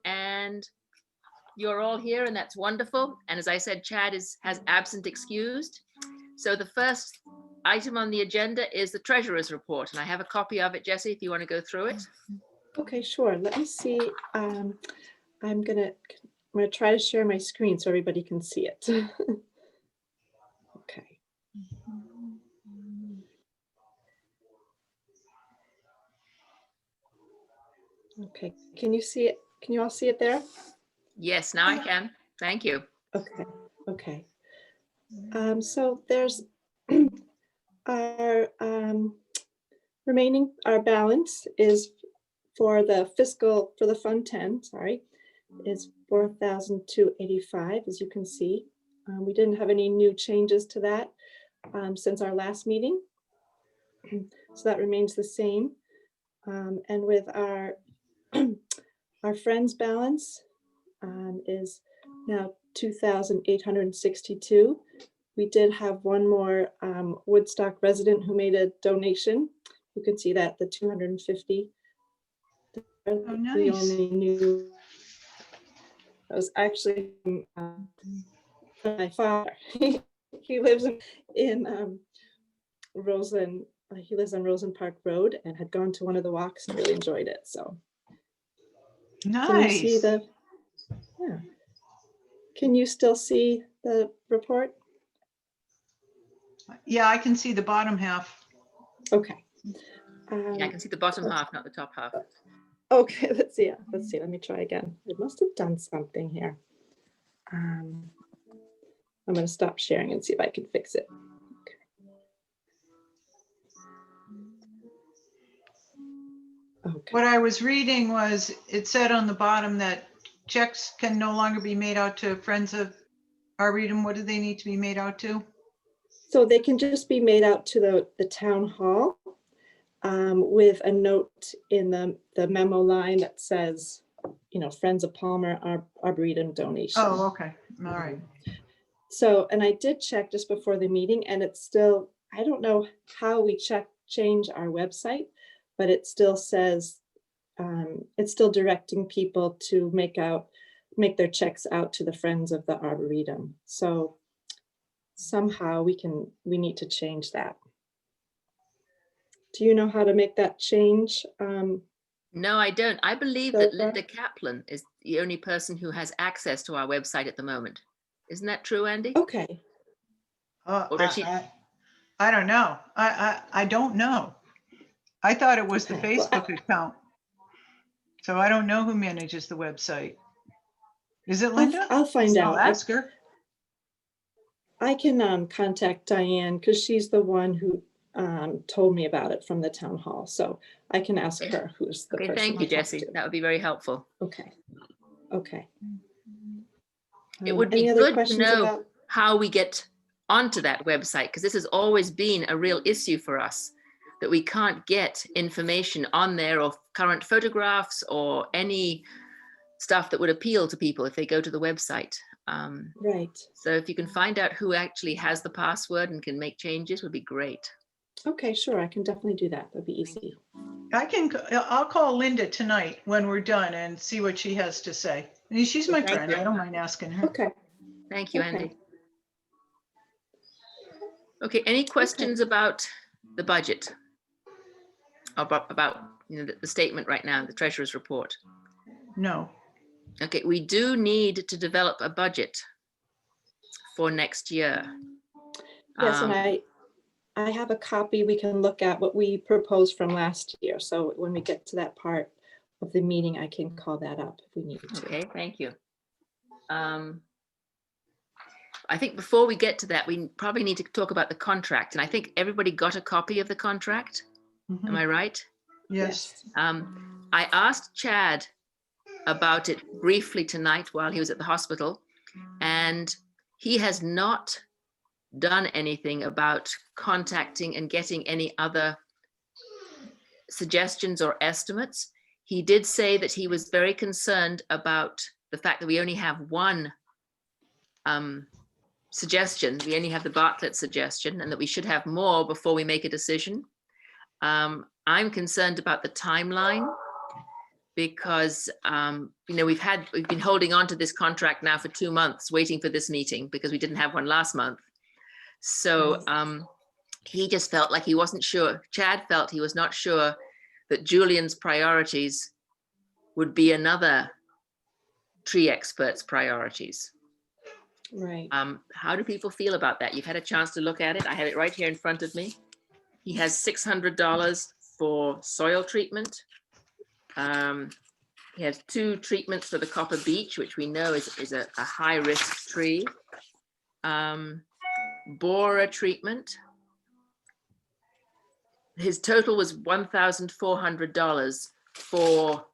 and you're all here, and that's wonderful. And as I said, Chad has absent excused. So the first item on the agenda is the treasurer's report, and I have a copy of it, Jessie, if you want to go through it. Okay, sure. Let me see. I'm gonna try to share my screen so everybody can see it. Okay. Okay, can you see it? Can you all see it there? Yes, now I can. Thank you. Okay, okay. So there's our our balance is for the Fund 10, sorry, is 4,285, as you can see. We didn't have any new changes to that since our last meeting. So that remains the same. And with our Friends balance is now 2,862. We did have one more Woodstock resident who made a donation. You can see that, the 250. Oh, nice. We only knew that was actually my father. He lives in Roseland. He lives on Roseland Park Road and had gone to one of the walks and really enjoyed it. So Nice. can you see the? Yeah. Can you still see the report? Yeah, I can see the bottom half. Okay. Yeah, I can see the bottom half, not the top half. Okay, let's see. Let me try again. It must have done something here. I'm going to stop sharing and see if I can fix it. Okay. What I was reading was, it said on the bottom that checks can no longer be made out to Friends of Arboretum. What do they need to be made out to? So they can just be made out to the town hall with a note in the memo line that says, Friends of Palmer Arboretum donation. Oh, okay. All right. So, and I did check just before the meeting, and it's still, I don't know how we change our website, but it still says, it's still directing people to make their checks out to the Friends of the Arboretum. So somehow we need to change that. Do you know how to make that change? No, I don't. I believe that Linda Kaplan is the only person who has access to our website at the moment. Isn't that true, Andy? Okay. Or does she? I don't know. I don't know. I thought it was the Okay. Facebook account. So I don't know who manages the website. Is it Linda? I'll find out. I'll ask her. I can contact Diane because she's the one who told me about it from the town hall. So I can ask her who's the person. Thank you, Jessie. That would be very helpful. Okay. Okay. It would be good to know how we get onto that website, because this has always been a real issue for us, that we can't get information on there, or current photographs or any stuff that would appeal to people if they go to the website. Right. So if you can find out who actually has the password and can make changes, would be great. Okay, sure. I can definitely do that. That'd be easy. I'll call Linda tonight when we're done and see what she has to say. I mean, she's my friend. I don't mind asking her. Okay. Thank you, Andy. Okay, any questions about the budget? About the statement right now, the treasurer's report? No. Okay, we do need to develop a budget for next year. Yes, and I have a copy. We can look at what we proposed from last year. So when we get to that part of the meeting, I can call that up if we need to. Okay, thank you. I think before we get to that, we probably need to talk about the contract. And I think everybody got a copy of the contract. Mm-hmm. Am I right? Yes. I asked Chad about it briefly tonight while he was at the hospital, and he has not done anything about contacting and getting any other suggestions or estimates. He did say that he was very concerned about the fact that we only have one suggestion. We only have the Bartlett suggestion, and that we should have more before we make a decision. I'm concerned about the timeline, because, we've been holding on to this contract now for 2 months, waiting for this meeting because we didn't have one last month. So he just felt like he wasn't sure. Chad felt he was not sure that Julian's priorities would be another tree expert's priorities. Right. How do people feel about that? You've had a chance to look at it. I have it right here in front of me. He has $600 for soil treatment. He has 2 treatments for the copper beech, which we know is a high risk tree. Borer treatment. His total was $1,400 for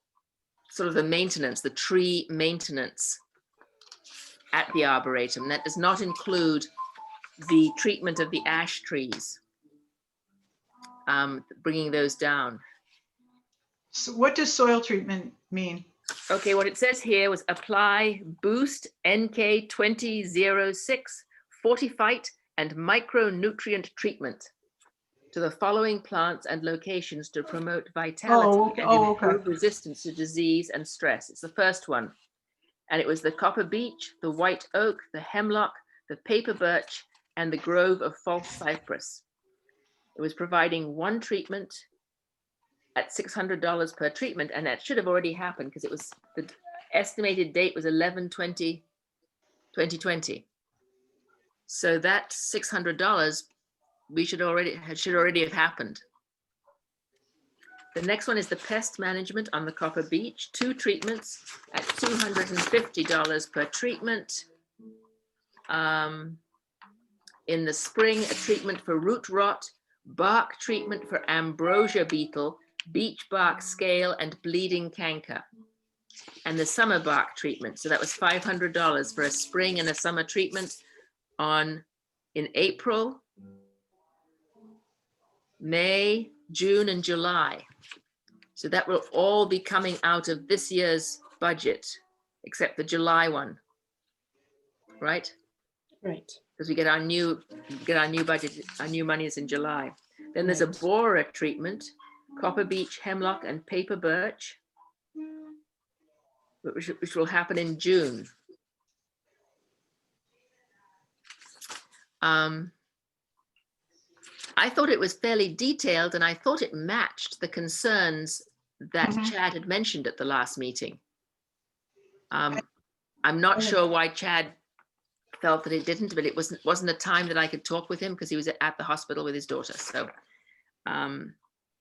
sort of the maintenance, the tree maintenance at the Arboretum. That does not include the treatment of the ash trees, bringing those down. So what does soil treatment mean? Okay, what it says here was apply Boost NK 2006 Fortifite and micronutrient treatment to the following plants and locations to promote vitality and improve resistance to disease and stress. It's the first one. And it was the copper beech, the white oak, the hemlock, the paper birch, and the grove of false cypress. It was providing 1 treatment at $600 per treatment, and that should have already happened because it was the estimated date was 11/20/2020. So that $600 should already have happened. The next one is the pest management on the copper beech, 2 treatments at $250 per treatment. In the spring, a treatment for root rot, bark treatment for ambrosia beetle, beech bark scale, and bleeding canker. And the summer bark treatment. So that was $500 for a spring and a summer treatment in April, May, June, and July. So that will all be coming out of this year's budget, except the July one, right? Right. Because we get our new budget, our new money is in July. Then there's a borer treatment, copper beech, hemlock, and paper birch, which will happen in June. I thought it was fairly detailed, and I thought it matched the concerns that Chad had mentioned at the last meeting. I'm not sure why Chad felt that it didn't, but it wasn't a time that I could talk with him because he was at the hospital with his daughter. So,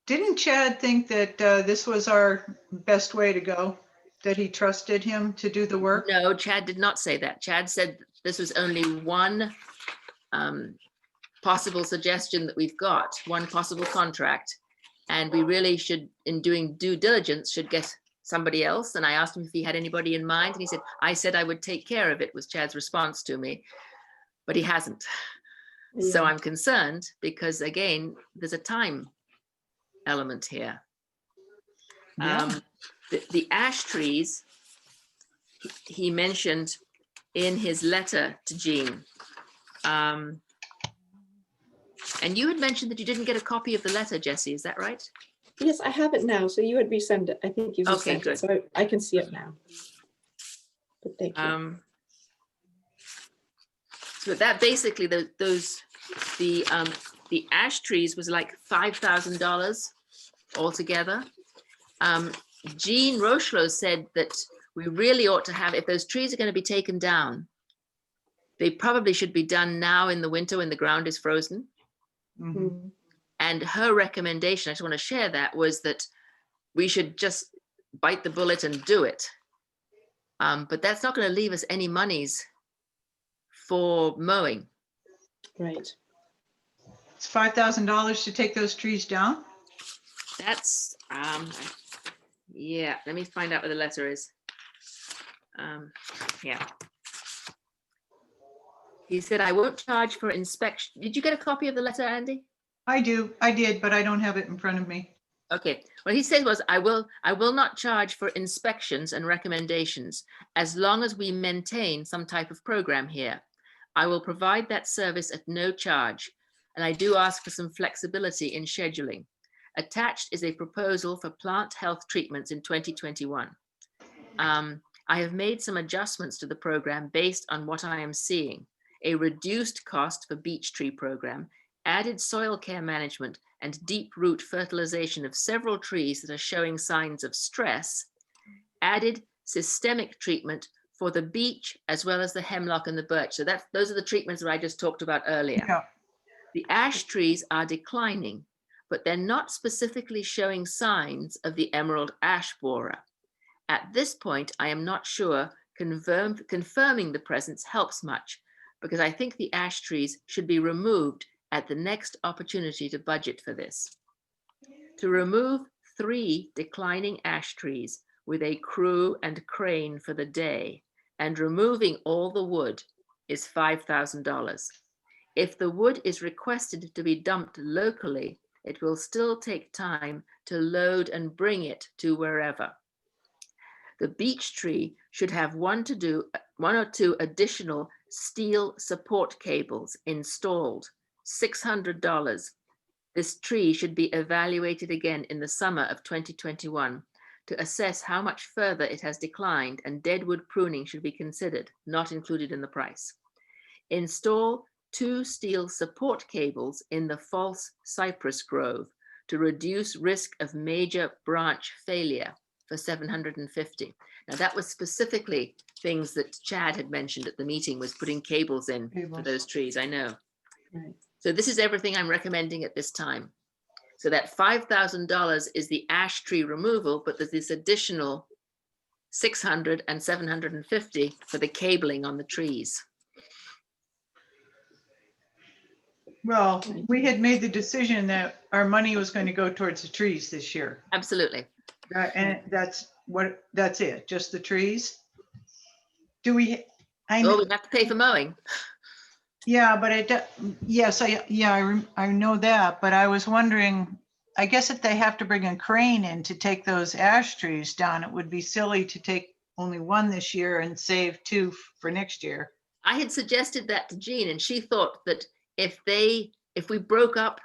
didn't Chad think that this was our best way to go? That he trusted him to do the work? No, Chad did not say that. Chad said this was only one possible suggestion that we've got, one possible contract, and we really should, in doing due diligence, should get somebody else. And I asked him if he had anybody in mind, and he said, I said I would take care of it, was Chad's response to me, but he hasn't. Yeah. So I'm concerned because, again, there's a time element here. Yeah. The ash trees, he mentioned in his letter to Jean. And you had mentioned that you didn't get a copy of the letter, Jessie, is that right? Yes, I have it now. So you had resend it. I think you've resent it, so I can see it now. But thank you. So that basically the ash trees was like $5,000 altogether. Jean Rocheleau said that we really ought to have, if those trees are going to be taken down, they probably should be done now in the winter when the ground is frozen. Mm-hmm. And her recommendation, I just want to share that, was that we should just bite the bullet and do it. But that's not going to leave us any monies for mowing. Right. It's $5,000 to take those trees down? That's, yeah, let me find out what the letter is. Yeah. He said, I won't charge for inspection. Did you get a copy of the letter, Andy? I did, but I don't have it in front of me. Okay, what he said was, I will not charge for inspections and recommendations as long as we maintain some type of program here. I will provide that service at no charge. And I do ask for some flexibility in scheduling. Attached is a proposal for plant health treatments in 2021. I have made some adjustments to the program based on what I am seeing. A reduced cost for beech tree program, added soil care management, and deep root fertilization of several trees that are showing signs of stress, added systemic treatment for the beech as well as the hemlock and the birch. So those are the treatments that I just talked about earlier. Yeah. The ash trees are declining, but they're not specifically showing signs of the emerald ash borer. At this point, I am not sure confirming the presence helps much, because I think the ash trees should be removed at the next opportunity to budget for this. To remove 3 declining ash trees with a crew and crane for the day and removing all the wood is $5,000. If the wood is requested to be dumped locally, it will still take time to load and bring it to wherever. The beech tree should have 1 or 2 additional steel support cables installed, $600. This tree should be evaluated again in the summer of 2021 to assess how much further it has declined, and deadwood pruning should be considered, not included in the price. Install 2 steel support cables in the false cypress grove to reduce risk of major branch failure for $750. Now that was specifically things that Chad had mentioned at the meeting, was putting cables in for those trees, I know. Right. So this is everything I'm recommending at this time. So that $5,000 is the ash tree removal, but there's this additional $600 and $750 for the cabling on the trees. Well, we had made the decision that our money was going to go towards the trees this year. Absolutely. And that's it, just the trees? Do we, Oh, we have to pay for mowing. yeah, but yes, I know that, but I was wondering, I guess if they have to bring a crane in to take those ash trees down, it would be silly to take only 1 this year and save 2 for next year. I had suggested that to Jean, and she thought that if we broke up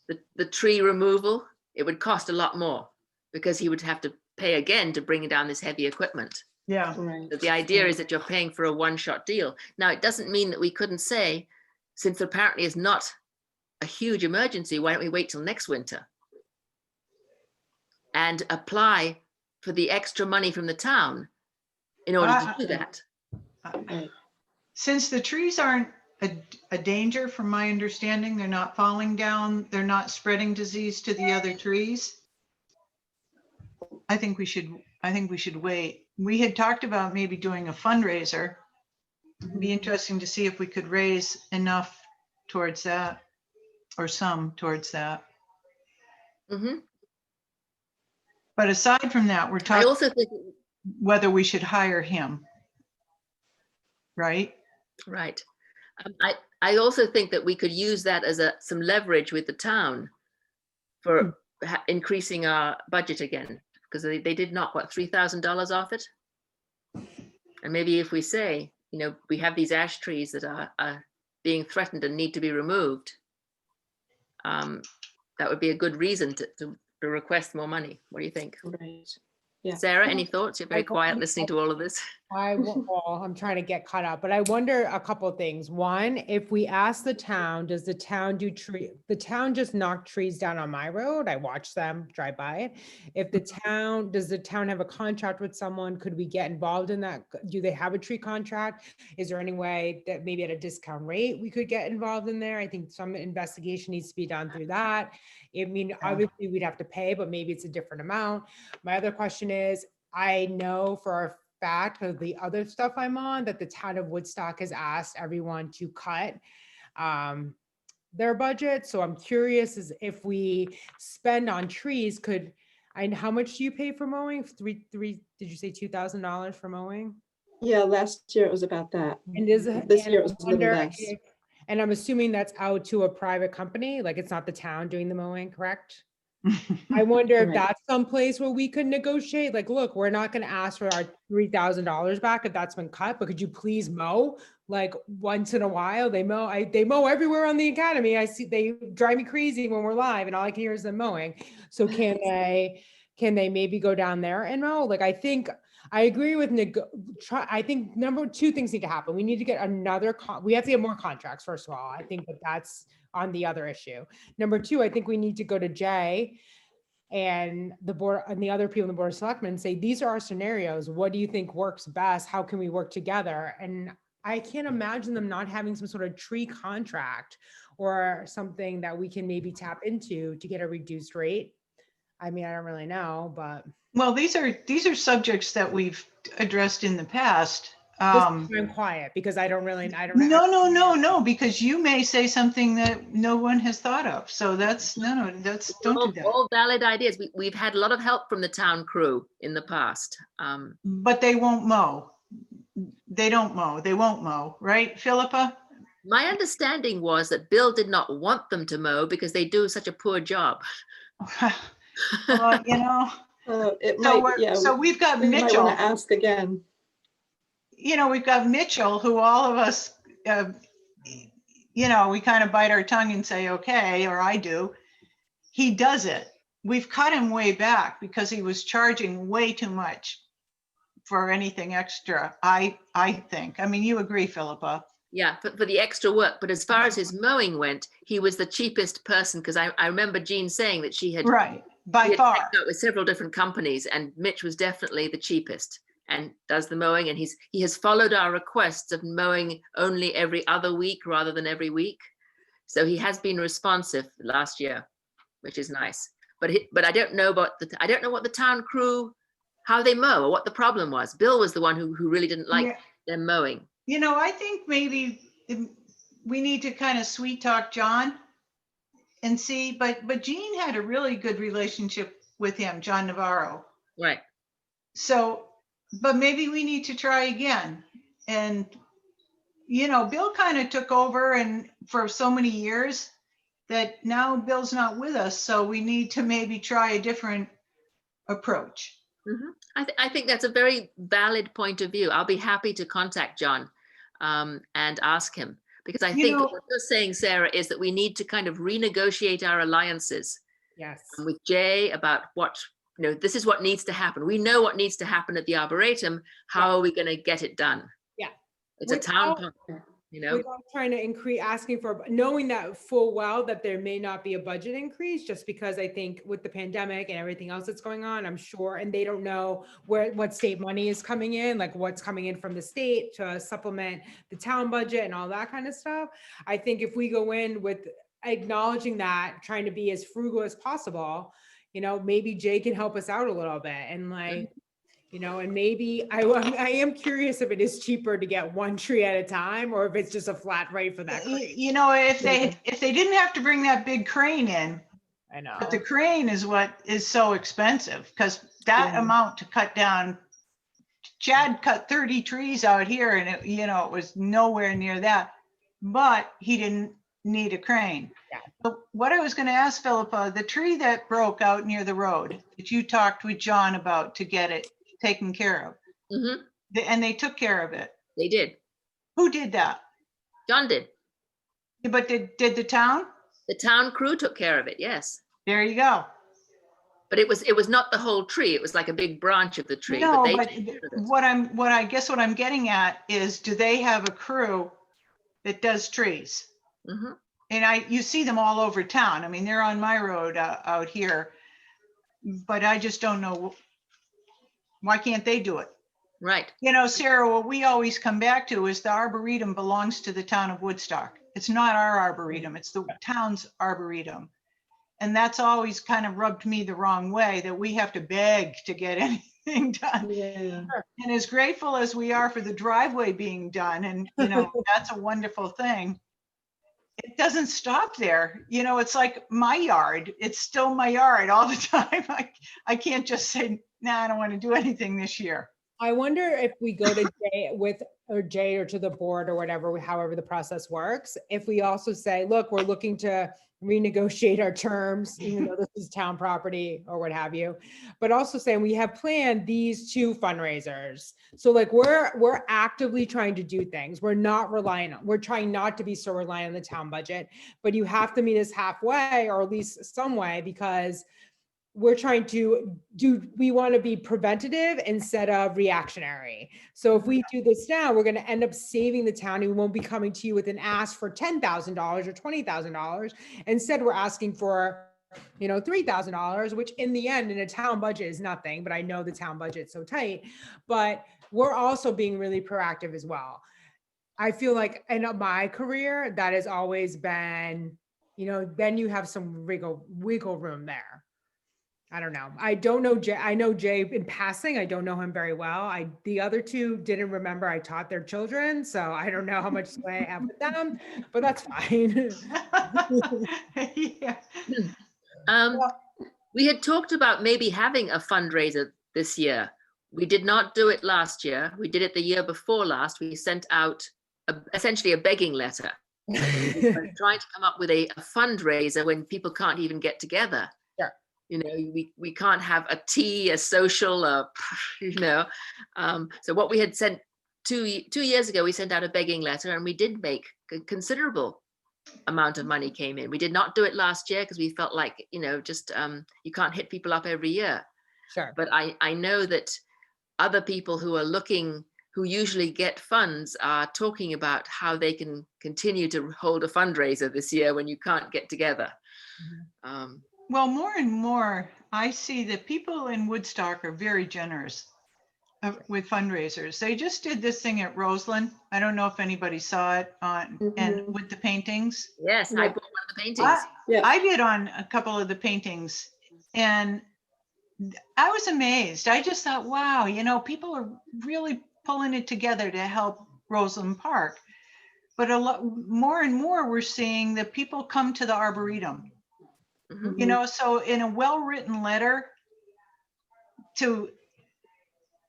the tree removal, it would cost a lot more, because he would have to pay again to bring down this heavy equipment. Yeah. Right. The idea is that you're paying for a one-shot deal. Now, it doesn't mean that we couldn't say, since apparently it's not a huge emergency, why don't we wait till next winter and apply for the extra money from the town in order to do that? Since the trees aren't a danger, from my understanding, they're not falling down, they're not spreading disease to the other trees, I think we should wait. We had talked about maybe doing a fundraiser. It'd be interesting to see if we could raise enough towards that, or some towards that. Mm-hmm. But aside from that, we're I talking also think, whether we should hire him. Right? right. I also think that we could use that as some leverage with the town for increasing our budget again, because they did knock, what, $3,000 off it? And maybe if we say, we have these ash trees that are being threatened and need to be removed, that would be a good reason to request more money. What do you think? Right. Yeah. Sarah, any thoughts? You're very quiet listening to all of this. I'm trying to get caught up, but I wonder a couple of things. One, if we ask the town, does the town the town just knock trees down on my road? I watch them drive by it. Does the town have a contract with someone? Could we get involved in that? Do they have a tree contract? Is there any way that maybe at a discount rate we could get involved in there? I think some investigation needs to be done through that. I mean, obviously we'd have to pay, but maybe it's a different amount. My other question is, I know for a fact of the other stuff I'm on that the town of Woodstock has asked everyone to cut their budget. So I'm curious is if we spend on trees, how much do you pay for mowing? Did you say $2,000 for mowing? Yeah, last year it was about that. And this year it was a little less. And I'm assuming that's out to a private company, like it's not the town doing the mowing, correct? I wonder if Right. that's someplace where we could negotiate, like, look, we're not gonna ask for our $3,000 back if that's been cut, but could you please mow? Like, once in a while, they mow everywhere on the academy. I see, they drive me crazy when we're live and all I can hear is them mowing. So can they maybe go down there and mow? Like, I think, I agree with I think number two things need to happen. We need to get we have to get more contracts, first of all. I think that's on the other issue. Number two, I think we need to go to Jay and the board and the other people in the board of selectmen and say, these are our scenarios. What do you think works best? How can we work together? And I can't imagine them not having some sort of tree contract or something that we can maybe tap into to get a reduced rate. I mean, I don't really know, but Well, these are subjects that we've addressed in the past. this is why I'm quiet, because I don't know. No, because you may say something that no one has thought of. So that's don't do that. All valid ideas. We've had a lot of help from the town crew in the past. But they won't mow. They don't mow. They won't mow, right, Philippa? My understanding was that Bill did not want them to mow because they do such a poor job. Well, you know. So we've got we Mitchell. might want to ask again. You know, we've got Mitchell, who all of us, you know, we kind of bite our tongue and say, okay, or I do. He does it. We've cut him way back because he was charging way too much for anything extra, I think. I mean, you agree, Philippa? Yeah, for the extra work. But as far as his mowing went, he was the cheapest person, because I remember Jean saying that she had by far checked out with several different companies, and Mitch was definitely the cheapest and does the mowing. And he has followed our requests of mowing only every other week rather than every week. So he has been responsive last year, which is nice. But I don't know about I don't know what the town crew, how they mow or what the problem was. Bill was the one who really didn't like them mowing. You know, I think maybe we need to kind of sweet talk John and see, but Jean had a really good relationship with him, John Navarro. Right. So, but maybe we need to try again. And, you know, Bill kind of took over and for so many years that now Bill's not with us. So we need to maybe try a different approach. Mm-hmm. I think that's a very valid point of view. I'll be happy to contact John and ask him, because I think what you're saying, Sarah, is that we need to kind of renegotiate our alliances. Yes. With Jay about what, you know, this is what needs to happen. We know what needs to happen at the Arboretum. How are we going to get it done? Yeah. It's a town park, you know. Without trying to increase, asking for, knowing that full well that there may not be a budget increase, just because I think with the pandemic and everything else that's going on, I'm sure, and they don't know what state money is coming in, like what's coming in from the state to supplement the town budget and all that kind of stuff. I think if we go in with acknowledging that, trying to be as frugal as possible, you know, maybe Jay can help us out a little bit, and like, you know, and maybe I am curious if it is cheaper to get one tree at a time, or if it's just a flat rate for that crane. You know, if they didn't have to bring that big crane in, I know. But the crane is what is so expensive, because that amount to cut down, Chad cut 30 trees out here, and it, you know, it was nowhere near that, but he didn't need a crane. Yeah. But what I was going to ask Philippa, the tree that broke out near the road that you talked with John about to get it taken care of, and they took care of it. They did. Who did that? John did. But did the town? The town crew took care of it. Yes. There you go. But it was not the whole tree. It was like a big branch of the tree. No, but what I'm getting at is, do they have a crew that does trees? And you see them all over town. I mean, they're on my road out here, but I just don't know. Why can't they do it? Right. You know, Sarah, what we always come back to is the Arboretum belongs to the town of Woodstock. It's not our Arboretum, it's the town's Arboretum. And that's always kind of rubbed me the wrong way, that we have to beg to get anything done. Yeah. And as grateful as we are for the driveway being done, and you know, that's a wonderful thing, it doesn't stop there. You know, it's like my yard. It's still my yard all the time. I can't just say, nah, I don't want to do anything this year. I wonder if we go to Jay or to the board or whatever, however the process works, if we also say, look, we're looking to renegotiate our terms, even though this is town property or what have you, but also saying we have planned these 2 fundraisers. So like we're actively trying to do things. We're trying not to be so reliant on the town budget, but you have to meet us halfway or at least some way, because we're trying to we want to be preventative instead of reactionary. So if we do this now, we're going to end up saving the town, and we won't be coming to you with an ask for $10,000 or $20,000. Instead, we're asking for, $3,000, which in the end, in a town budget is nothing, but I know the town budget's so tight, but we're also being really proactive as well. I feel like in my career, that has always been, then you have some wiggle room there. I don't know. I don't know Jay. I know Jay in passing. I don't know him very well. The other 2 didn't remember I taught their children, so I don't know how much sway I have with them, but that's fine. Yeah. We had talked about maybe having a fundraiser this year. We did not do it last year. We did it the year before last. We sent out essentially a begging letter. We're trying to come up with a fundraiser when people can't even get together. We can't have a tea, a social, so what we had sent 2 years ago, we sent out a begging letter, and we did make a considerable amount of money came in. We did not do it last year because we felt like, you can't hit people up every year. Sure. But I know that other people who are looking, who usually get funds, are talking about how they can continue to hold a fundraiser this year when you can't get together. Mm-hmm. Well, more and more, I see that people in Woodstock are very generous with fundraisers. They just did this thing at Roseland. I don't know if anybody saw it and with the paintings. Yes, I bought one of the paintings. I did on a couple of the paintings, and I was amazed. I just thought, wow, people are really pulling it together to help Roseland Park. But a lot more and more, we're seeing that people come to the Arboretum. Mm-hmm. So in a well-written letter to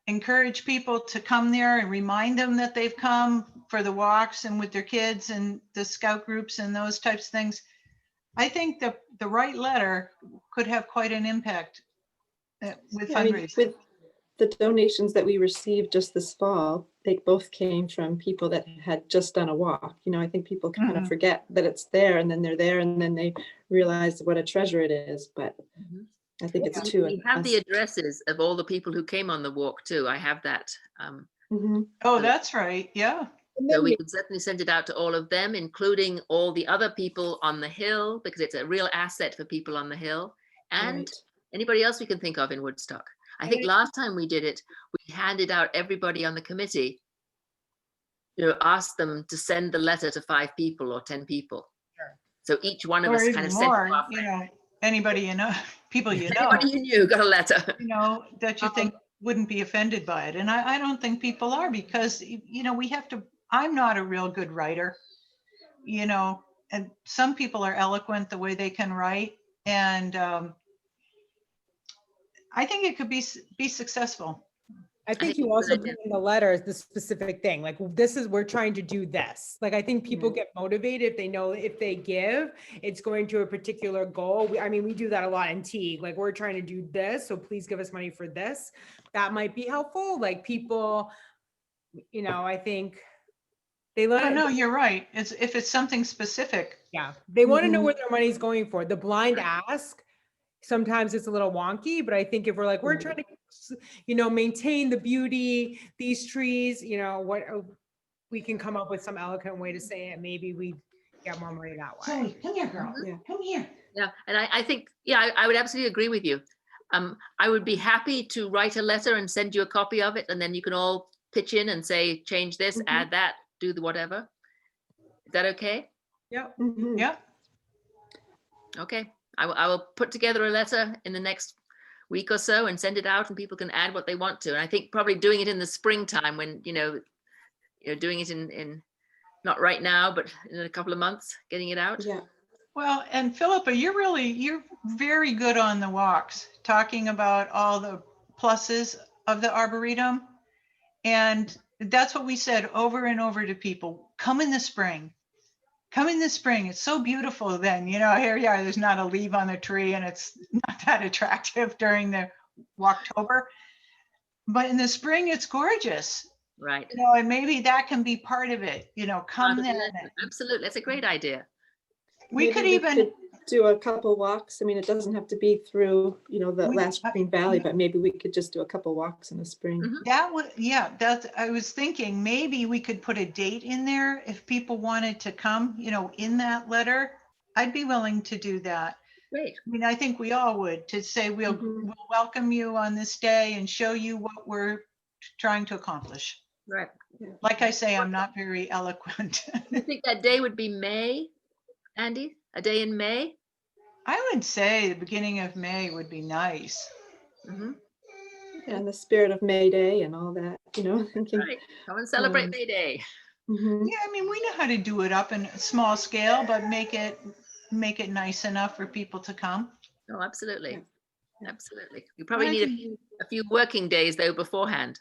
encourage people to come there and remind them that they've come for the walks and with their kids and the scout groups and those types of things, I think that the right letter could have quite an impact with fundraising. With the donations that we received just this fall, they both came from people that had just done a walk. I think people kind of forget that it's there, and then they're there, and then they realize what a treasure it is. But I think it's too. We have the addresses of all the people who came on the walk too. I have that. Oh, that's right. Yeah. So we can certainly send it out to all of them, including all the other people on the hill, because it's a real asset for people on the hill, and anybody else we can think of in Woodstock. I think last time we did it, we handed out everybody on the committee, asked them to send the letter to 5 people or 10 people. Sure. So each one of Or us even kind of more, sent anybody people anybody you knew got a letter. That you think wouldn't be offended by it. And I don't think people are, because, we have to, I'm not a real good writer, and some people are eloquent the way they can write. And I think it could be successful. I think you also put in the letters the specific thing, like we're trying to do this. Like, I think people get motivated if they know if they give, it's going to a particular goal. We do that a lot in Teague. Like, we're trying to do this, so please give us money for this. That might be helpful. Like, people, I think they let. No, you're right. If it's something specific. Yeah, they want to know where their money's going for. The blind ask, sometimes it's a little wonky, but I think if we're like, we're trying to, maintain the beauty, these trees, what we can come up with some eloquent way to say it. Maybe we get more money that way. Zoe, come here, girl. Yeah. Come here. Yeah, and I think, I would absolutely agree with you. I would be happy to write a letter and send you a copy of it, and then you can all pitch in and say, change this, add that, do the whatever. Is that okay? Yeah. Yeah. Okay. I will put together a letter in the next week or so and send it out, and people can add what they want to. And I think probably doing it in the springtime when, doing it in not right now, but in a couple of months, getting it out. Yeah. Well, and Philippa, you're very good on the walks, talking about all the pluses of the Arboretum. And that's what we said over and over to people. Come in the spring. Come in the spring. It's so beautiful then. You know, here you are, there's not a leaf on the tree and it's not that attractive during the October. But in the spring, it's gorgeous. Right. You know, and maybe that can be part of it. You know, come then. Absolutely. That's a great idea. We could even do a couple walks. I mean, it doesn't have to be through, you know, the last Green Valley, but maybe we could just do a couple walks in the spring. That would, yeah, that's, I was thinking maybe we could put a date in there if people wanted to come, you know, in that letter. I'd be willing to do that. Great. I mean, I think we all would, to say we'll welcome you on this day and show you what we're trying to accomplish. Right. Like I say, I'm not very eloquent. You think that day would be May, Andy? A day in May? I would say the beginning of May would be nice. Mm-hmm. And the spirit of May Day and all that, you know, thinking. Right. Come and celebrate May Day. Yeah, I mean, we know how to do it up in a small scale, but make it nice enough for people to come. Oh, absolutely. Absolutely. You probably need a few working days though beforehand.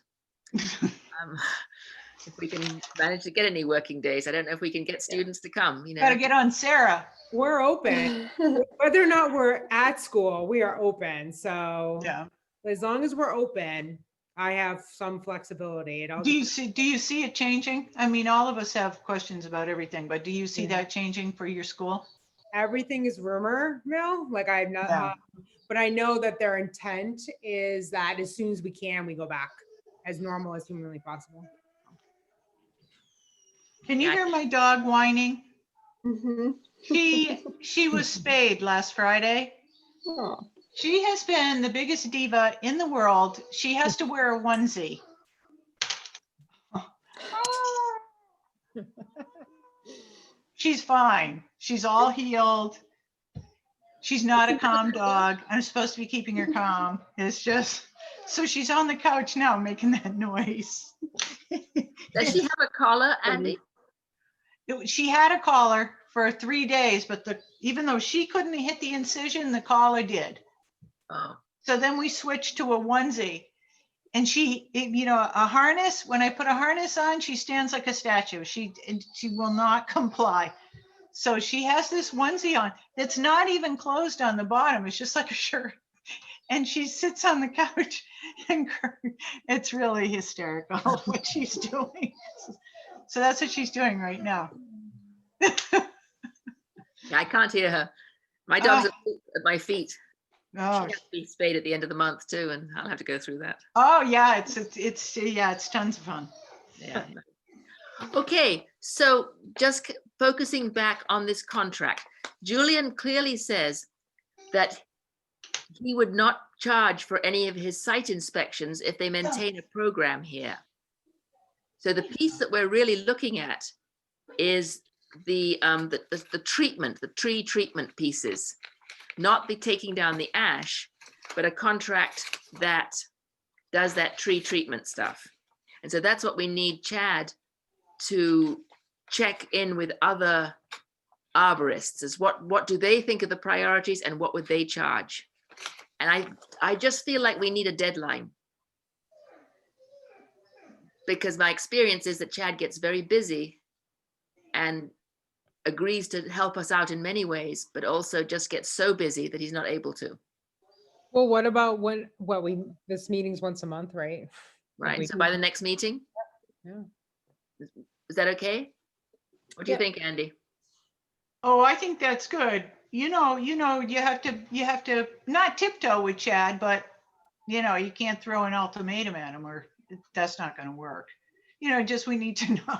If we can manage to get any working days. I don't know if we can get students to come, you know. Got to get on Sarah. We're open. Whether or not we're at school, we are open. So Yeah. as long as we're open, I have some flexibility. Do you see it changing? I mean, all of us have questions about everything, but do you see that changing for your school? Everything is rumor mill. Like I'm not, but I know that their intent is that as soon as we can, we go back as normal as humanly possible. Can you hear my dog whining? Mm-hmm. She was spayed last Friday. Oh. She has been the biggest diva in the world. She has to wear a onesie. She's fine. She's all healed. She's not a calm dog. I'm supposed to be keeping her calm. It's just, so she's on the couch now making that noise. Does she have a collar, Andy? She had a collar for 3 days, but even though she couldn't hit the incision, the collar did. Oh. So then we switched to a onesie, and you know, a harness. When I put a harness on, she stands like a statue. She will not comply. So she has this onesie on that's not even closed on the bottom. It's just like a shirt, and she sits on the couch, and it's really hysterical what she's doing. So that's what she's doing right now. I can't hear her. My dog's at my feet. Oh. She has to be spayed at the end of the month too, and I'll have to go through that. Oh yeah, it's tons of fun. Yeah. Okay, so just focusing back on this contract, Julian clearly says that he would not charge for any of his site inspections if they maintain a program here. So the piece that we're really looking at is the treatment, the tree treatment pieces, not the taking down the ash, but a contract that does that tree treatment stuff. And so that's what we need Chad to check in with other arborists, is what do they think are the priorities and what would they charge? And I just feel like we need a deadline, because my experience is that Chad gets very busy and agrees to help us out in many ways, but also just gets so busy that he's not able to. Well, what about this meeting's once a month, right? Right, so by the next meeting? Yeah. Is that okay? What do you think, Andy? Oh, I think that's good. You know, you have to not tiptoe with Chad, but you know, you can't throw an ultimatum at him, or that's not going to work. You know, just we need to know.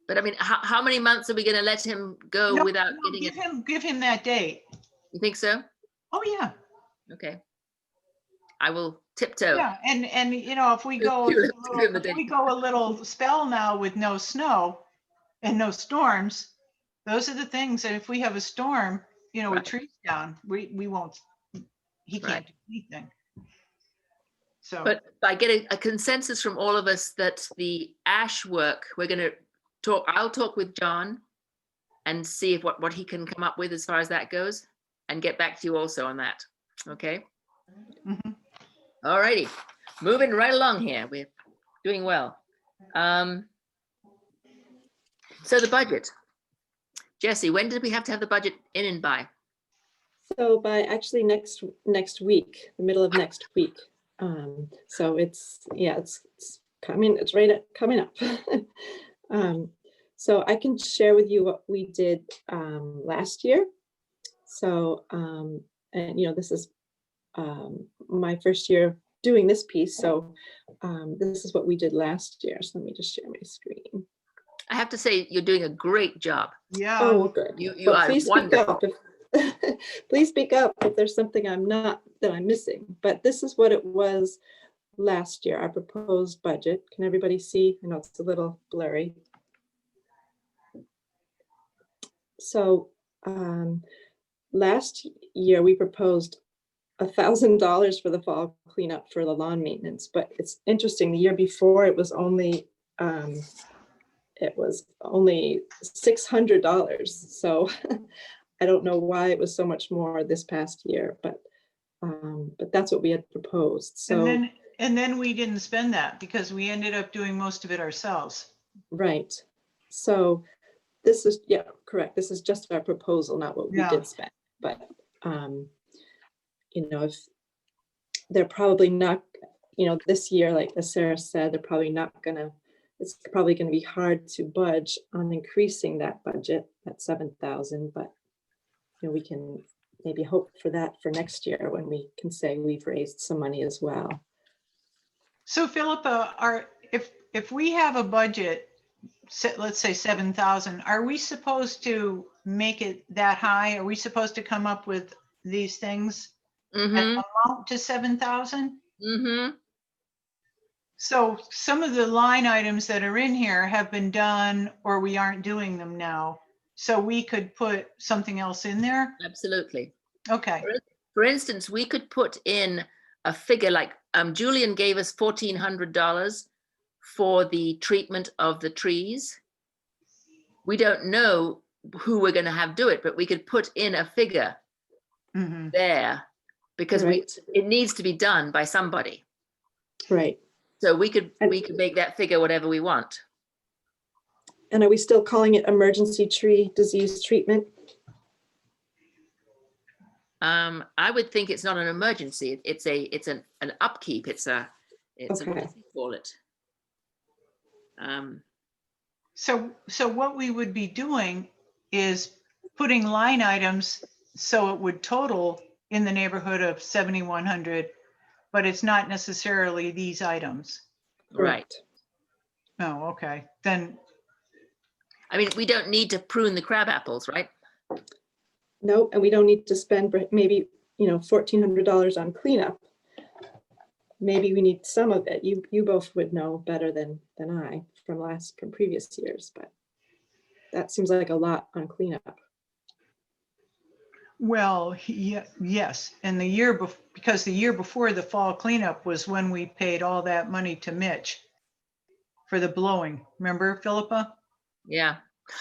But I mean, how many months are we going to let him go without getting it? Give him that date. You think so? Oh yeah. Okay. I will tiptoe. Yeah, and you know, if we go a little spell now with no snow and no storms, those are the things that if we have a storm, you know, with trees down, we won't. He can't do anything. So, but I get a consensus from all of us that the ash work, we're going to talk. I'll talk with John and see if what he can come up with as far as that goes, and get back to you also on that. Okay. mm-hmm. All righty, moving right along here. Doing well. So the budget. Jesse, when did we have to have the budget in and by? So by actually next week, the middle of next week. So it's coming, it's coming up. So I can share with you what we did last year. So, and this is my first year doing this piece. So this is what we did last year. So let me just share my screen. I have to say, you're doing a great job. Yeah. Oh, well, good. You Well, are please wonderful. speak up please speak up if there's something that I'm missing. But this is what it was last year, our proposed budget. Can everybody see? I know it's a little blurry. So last year we proposed $1,000 for the fall cleanup for the lawn maintenance, but it's interesting, the year before it was only $600. So I don't know why it was so much more this past year, but that's what we had proposed. So and then we didn't spend that because we ended up doing most of it ourselves. right. So this is, yeah, correct. This is just our proposal, not what we did spend. But if they're probably not, this year, like as Sarah said, they're probably not gonna. It's probably going to be hard to budge on increasing that budget at 7,000, but we can maybe hope for that for next year when we can say we've raised some money as well. So Philippa, if we have a budget, let's say 7,000, are we supposed to make it that high? Are we supposed to come up with these things that amount to 7,000? Mm-hmm. So some of the line items that are in here have been done or we aren't doing them now. So we could put something else in there? Absolutely. Okay. For instance, we could put in a figure like Julian gave us $1,400 for the treatment of the trees. We don't know who we're going to have do it, but we could put in a figure there because it needs to be done by somebody. Right. So we could make that figure whatever we want. And are we still calling it emergency tree disease treatment? I would think it's not an emergency. It's an upkeep. It's okay. What do you call it? So what we would be doing is putting line items so it would total in the neighborhood of 7,100, but it's not necessarily these items. Right. Oh, okay. Then. I mean, we don't need to prune the crab apples, right? No, and we don't need to spend maybe, $1,400 on cleanup. Maybe we need some of it. You both would know better than I from previous years, but that seems like a lot on cleanup. Well, yes. And the year before, because the year before the fall cleanup was when we paid all that money to Mitch for the blowing. Remember, Philippa? Yeah.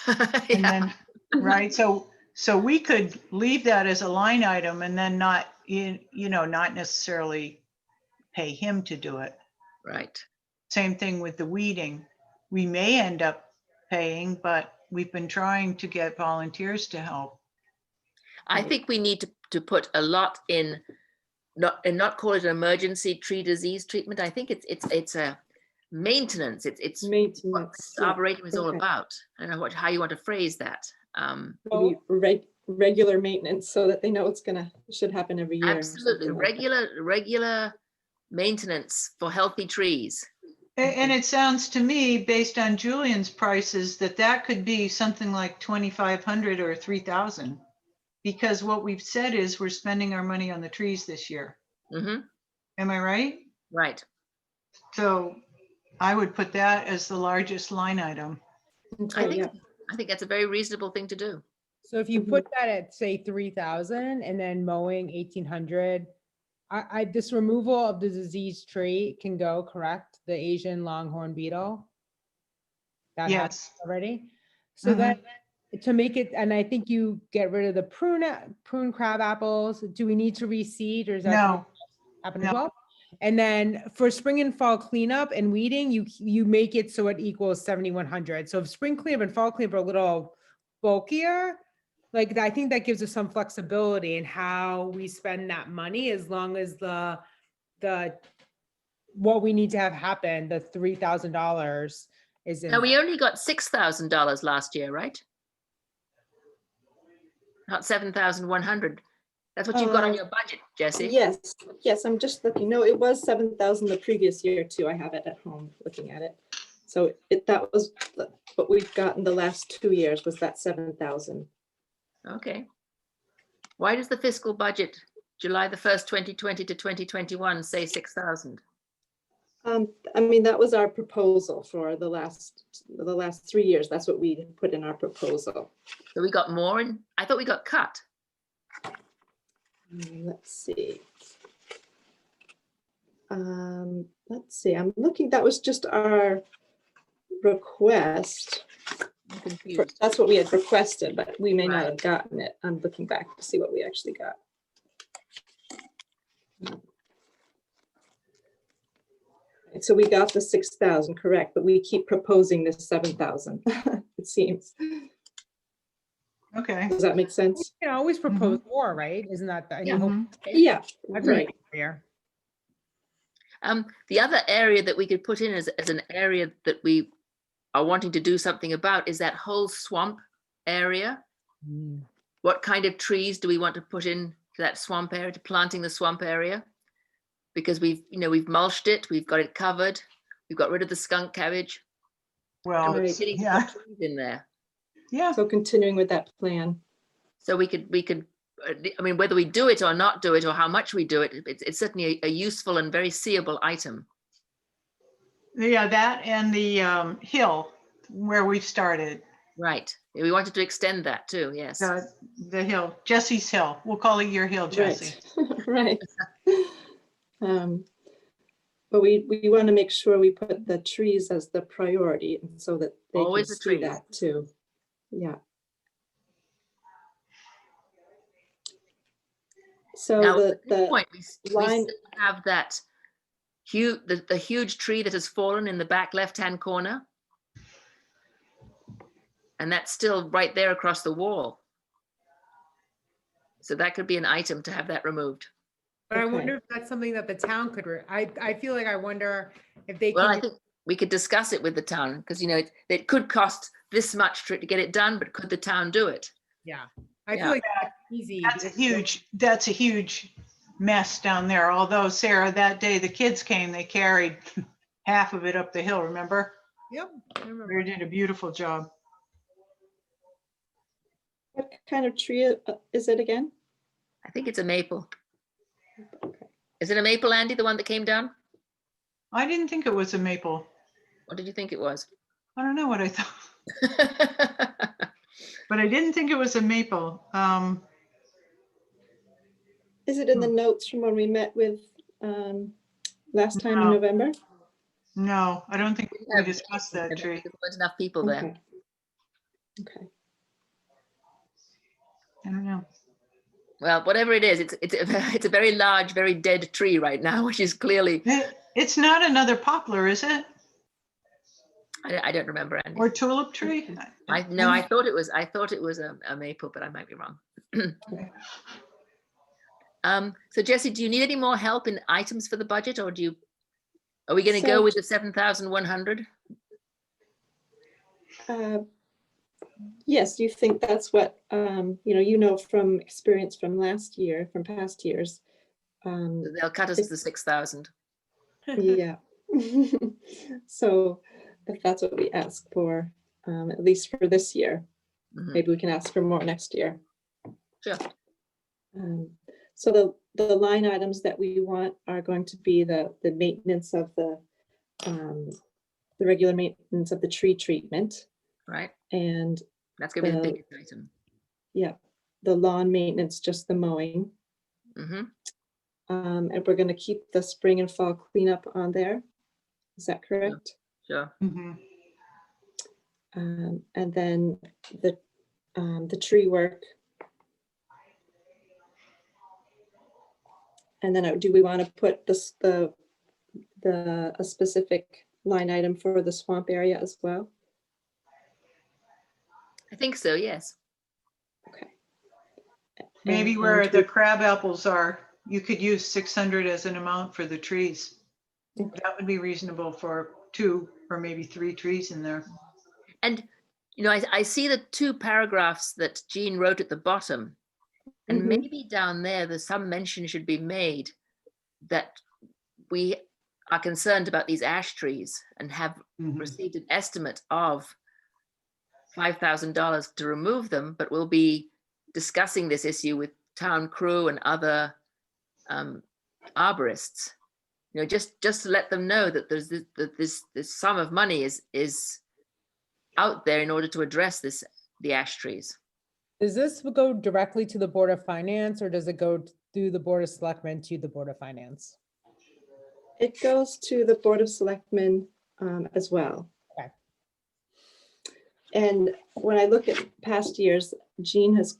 And then, right. So we could leave that as a line item and then not necessarily pay him to do it. Right. Same thing with the weeding. We may end up paying, but we've been trying to get volunteers to help. I think we need to put a lot in, not call it an emergency tree disease treatment. I think it's a maintenance. It's maintenance. What Arboretum is all about. I don't know how you want to phrase that. Regular maintenance so that they know should happen every year. Absolutely, regular maintenance for healthy trees. And it sounds to me, based on Julian's prices, that could be something like 2,500 or 3,000. Because what we've said is we're spending our money on the trees this year. Mm-hmm. Am I right? Right. So I would put that as the largest line item. Okay, I think that's a very reasonable thing to do. So if you put that at say 3,000 and then mowing 1,800, this removal of the diseased tree can go, correct? The Asian longhorn beetle. That yes. Already. So that to make it, and I think you get rid of the prune crab apples. Do we need to reseed or is that happen as well? And then for spring and fall cleanup and weeding, you make it so it equals 7,100. So if spring cleanup and fall cleanup are a little bulkier, like I think that gives us some flexibility in how we spend that money, as long as the what we need to have happen, the $3,000 is in. No, we there. only got $6,000 last year, right? Not 7,100. That's what you've got on your budget, Jesse. Yes, I'm just looking. No, it was 7,000 the previous year too. I have it at home looking at it. So that was what we've gotten the last 2 years, was that 7,000. Okay. Why does the fiscal budget, July the 1st, 2020 to 2021, say 6,000? I mean, that was our proposal for the last 3 years. That's what we put in our proposal. So we got more, and I thought we got cut. Let's see. Let's see. I'm looking. That was just our request. I'm confused. That's what we had requested, but we may not Right. have gotten it. I'm looking back to see what we actually got. So we got the 6,000, correct, but we keep proposing this 7,000, it seems. Okay. Does that make sense? You can always propose more, right? Isn't that the? Yeah. Yeah, That's right. Here. The other area that we could put in as an area that we are wanting to do something about is that whole swamp area. What kind of trees do we want to put in to that swamp area, to planting the swamp area? Because we've mulched it, we've got it covered, we've got rid of the skunk cabbage, and Well, we're Right. sitting yeah. trees in there. yeah. So continuing with that plan. So we could, I mean, whether we do it or not do it, or how much we do it, it's certainly a useful and very seeable item. Yeah, that and the hill where we've started. Right. We wanted to extend that too, yes. The hill, Jesse's hill. We'll call it your hill, Jesse. Right. Right. But we want to make sure we put the trees as the priority, and so that they can Always the see trees. that too. Yeah. So Now, the at this point, we line- still have that huge, the huge tree that has fallen in the back left-hand corner. And that's still right there across the wall. So that could be an item to have that removed. But I Okay. wonder if that's something that the town could, I feel like I wonder if they Well, I can, think we could discuss it with the town, because it could cost this much to get it done, but could the town do it? yeah. I Yeah. feel like that's easy. That's a huge mess down there. Although, Sarah, that day the kids came, they carried half of it up the hill, remember? Yep. I remember. They did a beautiful job. what kind of tree is it again? I think it's a maple. Okay. Is it a maple, Andy, the one that came down? I didn't think it was a maple. What did you think it was? I don't know what I thought, but I didn't think it was a maple. Is it in the notes from when we met with last time in No. November? No, I don't think we have- discussed that tree. There weren't enough people there. Okay. Okay. I don't know. Well, whatever it is, it's a very large, very dead tree right now, which is clearly, It's not another poplar, is it? I don't remember, Andy. Or tulip tree? I thought it was a maple, but I might be wrong. Okay. So Jesse, do you need any more help in items for the budget, or are we going to So- go with the 7,100? Yes, you think that's what, from experience from last year, from past years. They'll cut us It's- the 6,000. Yeah. So if that's what we ask for, at least for this year, Mhm. maybe we can ask for more next year. Sure. So the line items that we want are going to be the maintenance of the regular maintenance of the tree treatment, Right. and That's going to be the The- biggest item. yeah, the lawn maintenance, just the mowing. Hmm. And we're going to keep the spring and fall cleanup on there. Is that correct? Sure. Mhm. And then the tree work. And then do we want to put the a specific line item for the swamp area as well? I think so, yes. Okay. Maybe And where the crab apples are, you could use 600 as an amount for the trees. Okay. That would be reasonable for 2 or maybe 3 trees in there. And, you know, I see the 2 paragraphs that Jean wrote at the bottom. And Mhm. maybe down there's some mention should be made that we are concerned about these ash trees and have received an estimate of $5,000 to remove them, but we'll be discussing this issue with town crew and other arborists. You know, just to let them know that there's this sum of money is out there in order to address the ash trees. Does this go directly to the Board of Finance, or does it go through the Board of Selectmen to the Board of Finance? It goes to the Board of Selectmen as well. Okay. And when I look at past years, Jean has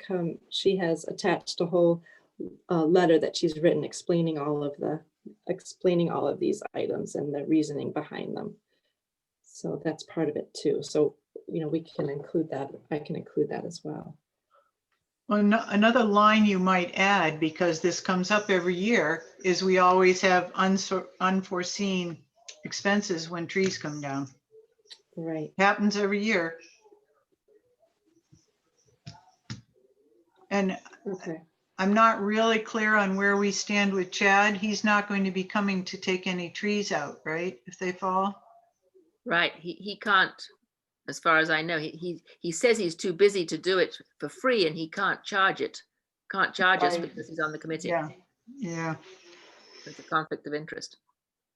she has attached a whole letter that she's written explaining all of these items and the reasoning behind them. So that's part of it too. So, you know, we can include that. I can include that as well. Well, another line you might add, because this comes up every year, is we always have unforeseen expenses when trees come down. Right. Happens every year. And Okay. I'm not really clear on where we stand with Chad. He's not going to be coming to take any trees out, right? If they fall. Right. He can't, as far as I know, he says he's too busy to do it for free and he can't charge us Right. because he's on the committee. Yeah. Yeah. It's a conflict of interest.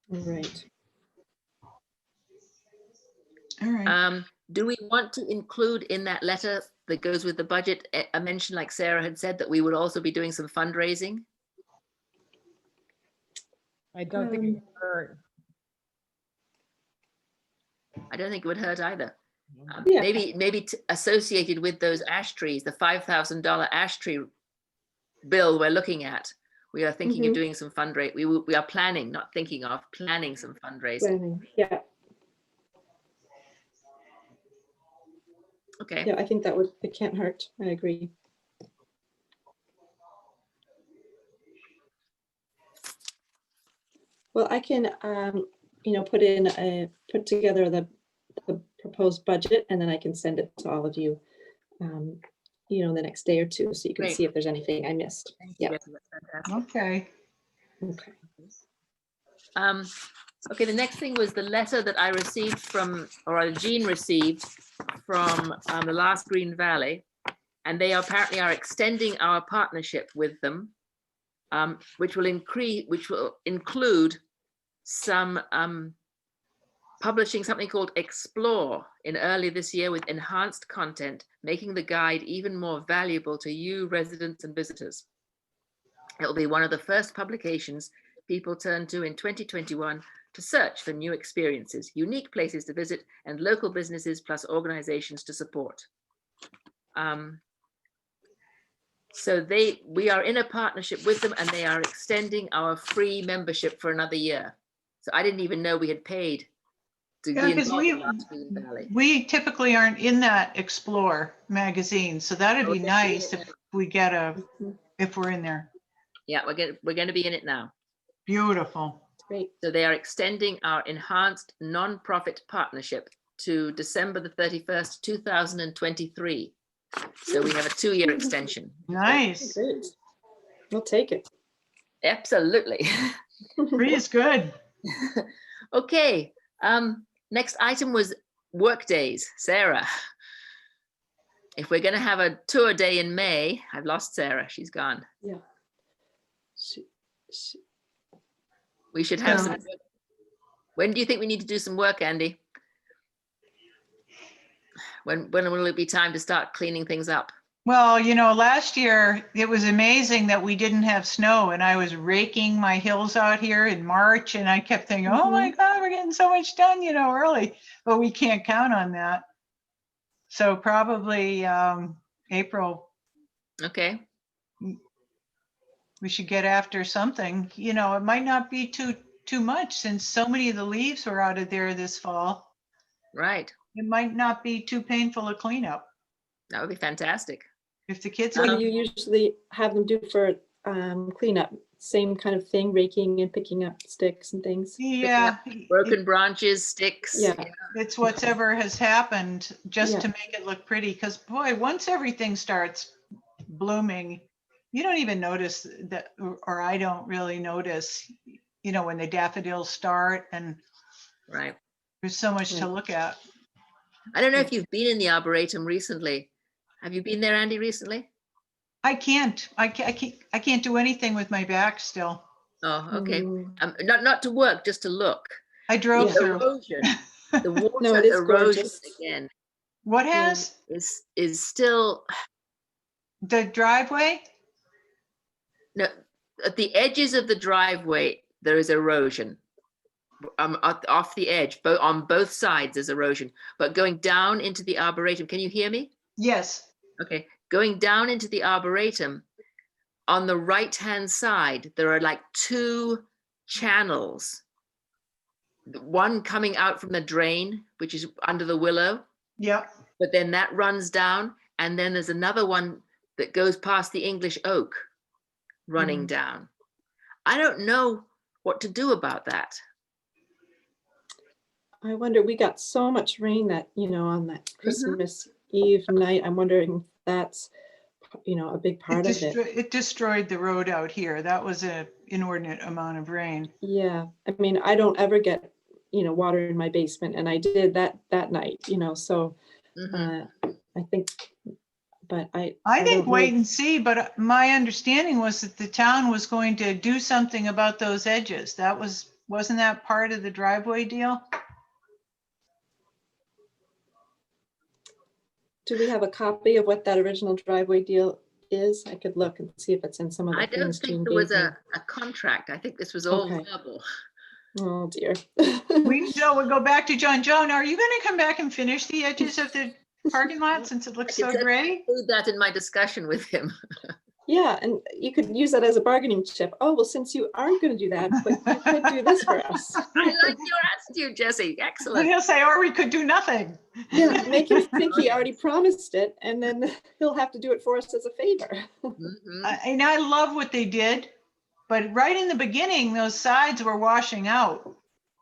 Right. All right. Do we want to include in that letter that goes with the budget a mention, like Sarah had said, that we would also be doing some fundraising? I don't think it would hurt. I don't think it would hurt either. Yeah. Maybe associated with those ash trees, the $5,000 ash tree bill we're looking at. We are thinking of doing some fundraising. We are planning, not thinking of, planning some fundraising. Planning. Yeah. Okay. Yeah, I think it can't hurt. I agree. Well, I can, you know, put together the proposed budget, and then I can send it to all of you, you know, the next day or two, so you can Great. see if there's anything I missed. Yeah. Yes, that's fantastic. Okay. Okay. Okay, the next thing was the letter that I received from, or Jean received from the last Green Valley, and they apparently are extending our partnership with them, which will include some publishing something called Explore in early this year with enhanced content, making the guide even more valuable to you residents and visitors. It will be one of the first publications people turn to in 2021 to search for new experiences, unique places to visit, and local businesses plus organizations to support. So we are in a partnership with them, and they are extending our free membership for another year. So I didn't even know we had paid to be involved in Last Green Valley. We typically aren't in that Explore magazine, so that'd be nice if we get if we're in there. Yeah, we're going to be in it now. Beautiful. Great. So they are extending our enhanced nonprofit partnership to December the 31st, 2023. So we have a 2-year extension. Nice. Great. We'll take it. Absolutely. Free is good. Okay. Next item was work days. Sarah, if we're going to have a tour day in May, I've lost Sarah. She's gone. Yeah. We should have some. When do you think we need to do some work, Andy? When will it be time to start cleaning things up? Well, you know, last year it was amazing that we didn't have snow, and I was raking my hills out here in March, and I kept thinking, oh my God, we're getting so much done, you know, early, but we can't count on that. So probably April. Okay. We should get after something. You know, it might not be too too much since so many of the leaves were out of there this fall. Right. It might not be too painful a cleanup That would be fantastic. if the kids. What do can- you usually have them do for cleanup? Same kind of thing, raking and picking up sticks and things? Yeah, Broken branches, sticks. Yeah. it's whatever has happened just Yeah. to make it look pretty. Because boy, once everything starts blooming, you don't even notice that, or I don't really notice, when the daffodils start, and Right. there's so much to Right. look at. I don't know if you've been in the Arboretum recently. Have you been there, Andy, recently? I can't do anything with my back still. Oh, okay. Mm. Not to work, just to look. I drove Yeah. through. Erosion. The water No, it is erosion gorgeous. again What has is still the driveway? no, at the edges of the driveway. There is erosion. Off the edge, on both sides, there's erosion. But going down into the Arboretum, can you hear me? Yes. Okay, going down into the Arboretum, on the right-hand side, there are like two channels. One coming out from the drain, which is under the willow, Yep. but then that runs down, and then there's another one that goes past the English oak, running down. I don't know what to do about that. I wonder, we got so much rain that, on that Christmas Eve night. I'm wondering if that's, a big part of it. It destroyed the road out here. That was an inordinate amount of rain. Yeah. I mean, I don't ever get, water in my basement, and I did that night, so Mhm. I think, but I don't think know. wait and see, but my understanding was that the town was going to do something about those edges. Wasn't that part of the driveway deal? Do we have a copy of what that original driveway deal is? I could look and see if it's in some of the I don't things Jean think there was gave me. a contract. I think this was all Okay. verbal. Oh, dear. We'll go back to John. Joan, are you going to come back and finish the edges of the parking lot since it looks I could so gray? include that in my discussion with him. Yeah, and you could use that as a bargaining chip. Oh, well, since you aren't going to do that, but you could do this for us. I like your attitude, Jesse. And Excellent. he'll say, or we could do nothing. Yeah, make him think Oh, he yes. already promised it, and then he'll have to do it for us as a favor. Mhm. And I love what they did, but right in the beginning, those sides were washing out,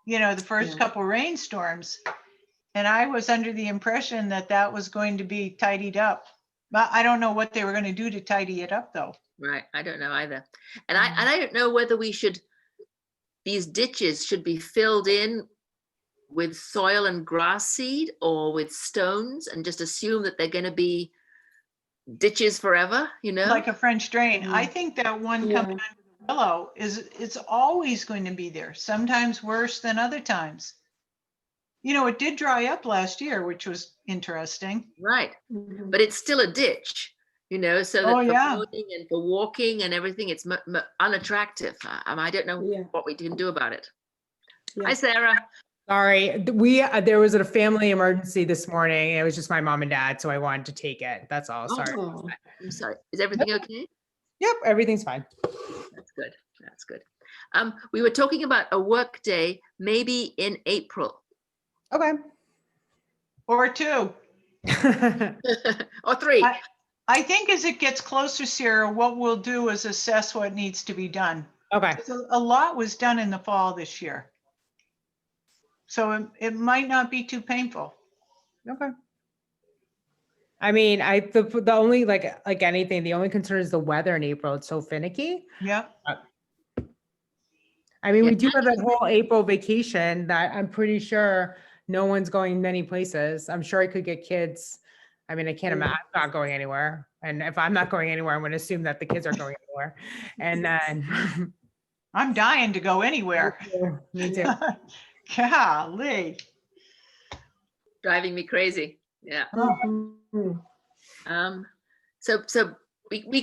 the first Yeah. couple rainstorms. And I was under the impression that that was going to be tidied up. But I don't know what they were going to do to tidy it up, though. Right. I don't know either. And I don't know whether these ditches should be filled in with soil and grass seed or with stones and just assume that they're going to be ditches forever, Like a French drain. I Mm. think that one Yeah. coming under the willow it's always going to be there, sometimes worse than other times. It did dry up last year, which was interesting. Right. Mhm. But it's still a ditch, so that Oh, for yeah. boating and for walking and everything, it's unattractive. I don't know Yeah. what we can do about it. Yeah. Hi, Sarah. Sorry, there was a family emergency this morning. It was just my mom and dad, so I wanted to take it. That's all. Sorry. Oh, I'm sorry. Is everything okay? Yep, everything's fine. That's good. That's good. We were talking about a work day, maybe in April Okay. Or two. or 3. I think as it gets closer, Sarah, what we'll do is assess what needs to be done. Okay. So a lot was done in the fall this year. So it might not be too painful. Okay. I mean, the only like anything, the only concern is the weather in April. It's so finicky. Yep. I mean, Yeah. we do have that whole April vacation that I'm pretty sure no one's going many places. I'm sure I could get kids. I mean, I can't imagine I'm not going anywhere. And if I'm not going anywhere, I'm going to assume that the kids are going anywhere. And then I'm dying to go anywhere. me too. Golly. Driving me crazy. Yeah. mhm. So we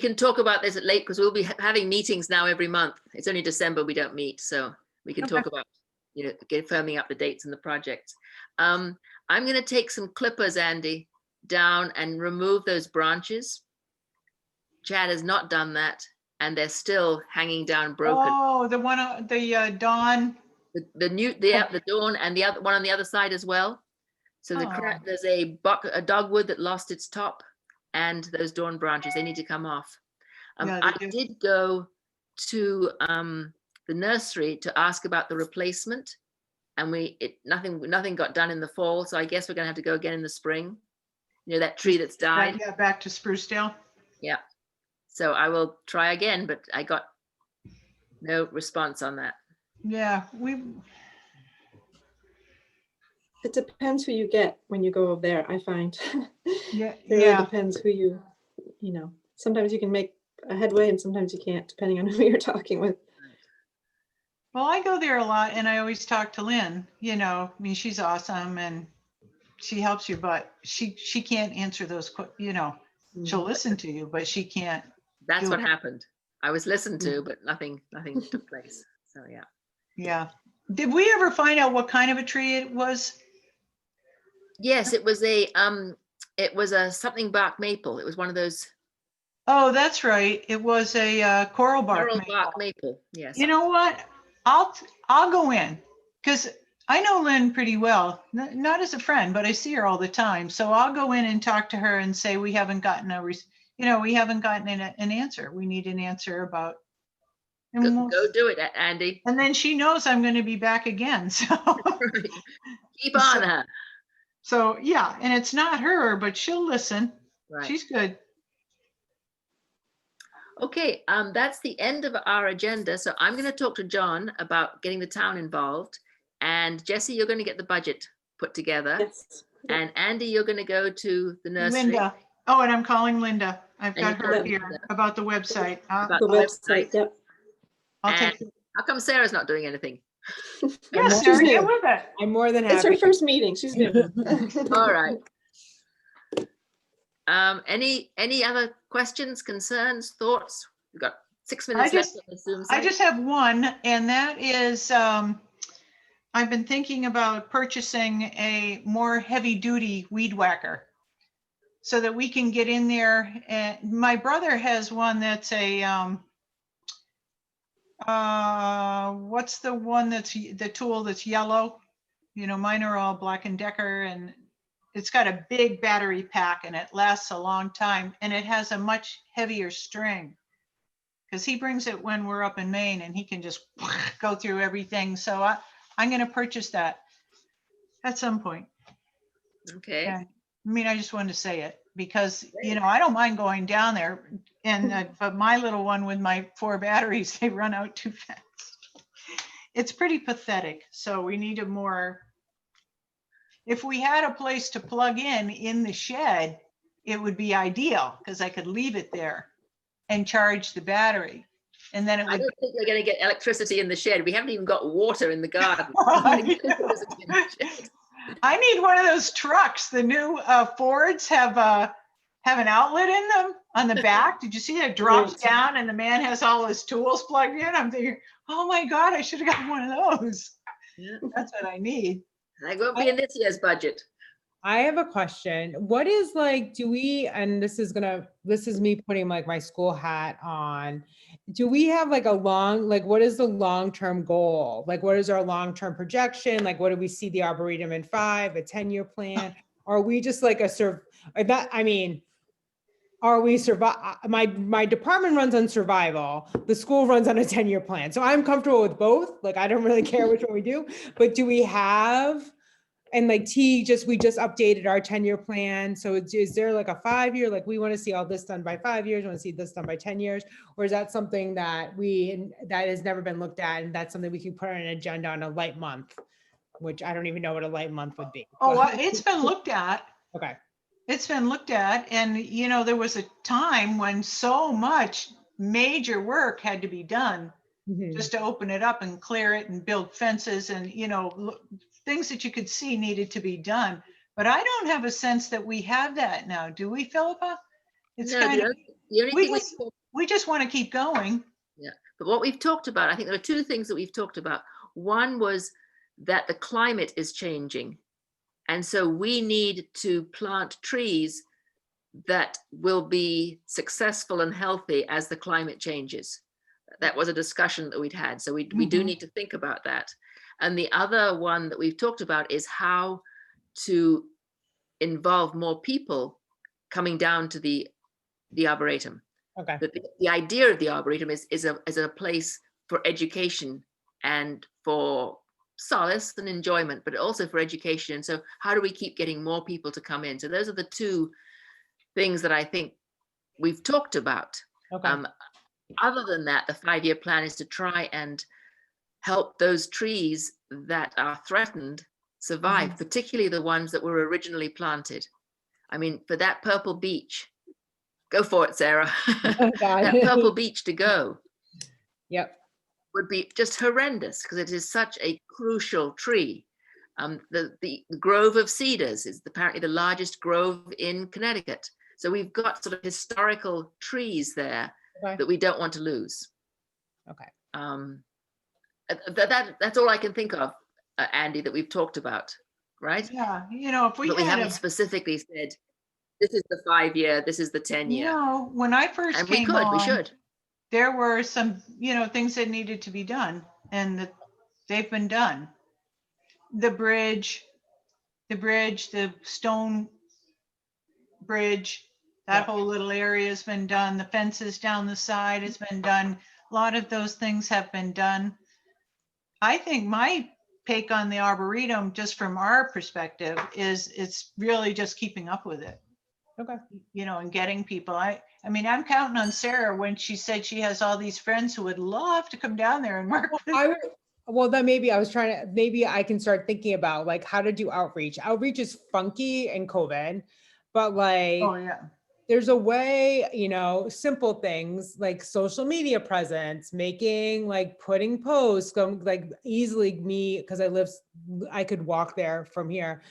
can talk about this at late because we'll be having meetings now every month. It's only December we don't meet, so we can talk about firming up the dates and the projects. I'm going to take some clippers, Andy, down and remove those branches. Chad has not done that, and they're still hanging down broken. Oh, the one, the Dawn. The Dawn and the other one on the other side as well. So there's a dogwood that lost its top, and those Dawn branches, they need to come off. I did go to the nursery to ask about the replacement, and nothing got done in the fall. So I guess we're gonna have to go again in the spring. You know, that tree that's died. Yeah, back to Sprucedale. Yeah. So I will try again, but I got no response on that. Yeah, It depends who you get when you go over there, I find. Yeah, It really depends who you know. Sometimes you can make a headway and sometimes you can't, depending on who you're talking with. Well, I go there a lot and I always talk to Lynn, you know, I mean, she's awesome and she helps you, but she can't answer those, you know, she'll listen to you, but she can't. That's what happened. I was listened to, but nothing took place. So yeah. Yeah. Did we ever find out what kind of a tree it was? Yes, it was a something bark maple. It was one of those. Oh, that's right. It was a coral bark maple. Yes. You know what? I'll go in because I know Lynn pretty well, not as a friend, but I see her all the time. So I'll go in and talk to her and say, we haven't gotten an answer. We need an answer about. Go do it, Andy. And then she knows I'm going to be back again. So keep on her. So yeah, and it's not her, but she'll listen. Right. She's good. Okay, that's the end of our agenda. So I'm going to talk to John about getting the town involved. And Jessie, you're going to get the budget put together. Yes. And Andy, you're going to go to the nursery. Linda. Oh, and I'm calling Linda. I've got her here about the website. About the website, yep. How come Sarah's not doing anything? Yes, Sarah, get with it. I'm more than happy. It's her first meeting. She's new. All right. Any other questions, concerns, thoughts? We've got 6 minutes left on the Zoom site. I just have one, and that is I've been thinking about purchasing a more heavy-duty weed whacker so that we can get in there. And my brother has one that's a what's the one that's the tool that's yellow? You know, mine are all Black & Decker, and it's got a big battery pack and it lasts a long time, and it has a much heavier string because he brings it when we're up in Maine and he can just go through everything. So I'm going to purchase that at some point. Okay. And, I mean, I just wanted to say it because, you know, I don't mind going down there, and but my little one with my 4 batteries, they run out too fast. It's pretty pathetic. So we need a more, if we had a place to plug in the shed, it would be ideal because I could leave it there and charge the battery. And then it would. I don't think we're going to get electricity in the shed. We haven't even got water in the garden. I need one of those trucks. The new Fords have an outlet in them on the back. Did you see it drops down and the man has all his tools plugged in? I'm thinking, oh my God, I should have got one of those. Yeah. That's what I need. That won't be in this year's budget. I have a question. What is like, and this is me putting like my school hat on. Do we have like what is the long-term goal? Like, what is our long-term projection? Like, what do we see the Arboretum in 5, a 10-year plan? Are we just like are we survive? My department runs on survival. The school runs on a 10-year plan. So I'm comfortable with both. Like, I don't really care which one we do, but do we have, and like we just updated our 10-year plan. So is there like a 5-year, like we want to see all this done by 5 years, want to see this done by 10 years? Or is that something that has never been looked at, and that's something we can put on an agenda on a light month, which I don't even know what a light month would be. Oh, well, it's been looked at. Okay. It's been looked at. And, you know, there was a time when so much major work had to be done just to open it up and clear it and build fences and, you know, things that you could see needed to be done. But I don't have a sense that we have that now. Do we, Philippa? It's kind of, we just want to keep going. Yeah. But what we've talked about, I think there are 2 things that we've talked about. One was that the climate is changing. And so we need to plant trees that will be successful and healthy as the climate changes. That was a discussion that we'd had. So we do need to think about that. And the other one that we've talked about is how to involve more people coming down to the Arboretum. Okay. The idea of the Arboretum is a place for education and for solace and enjoyment, but also for education. And so how do we keep getting more people to come in? So those are the two things that I think we've talked about. Okay. Other than that, the 5-year plan is to try and help those trees that are threatened survive, particularly the ones that were originally planted. I mean, for that purple beech, go for it, Sarah. That purple beech to go. Yep. Would be just horrendous because it is such a crucial tree. The grove of cedars is apparently the largest grove in Connecticut. So we've got sort of historical trees there that we don't want to lose. Okay. That's all I can think of, Andy, that we've talked about, right? Yeah, if we But we had haven't specifically said, this is the 5-year, this is the 10-year. when I first And came we should. there were some, things that needed to be done, and they've been done. The bridge, the stone bridge, that whole little area has been done. The fences down the side has been done. A lot of those things have been done. I think my take on the Arboretum, just from our perspective, is it's really just keeping up with it. Okay. And getting people. I mean, I'm counting on Sarah when she said she has all these friends who would love to come down there and work. Well, then maybe I can start thinking about like how to do outreach. Outreach is funky in COVID, but like, Oh yeah. There's a way, simple things like social media presence, putting posts, like easily because I could walk there from here,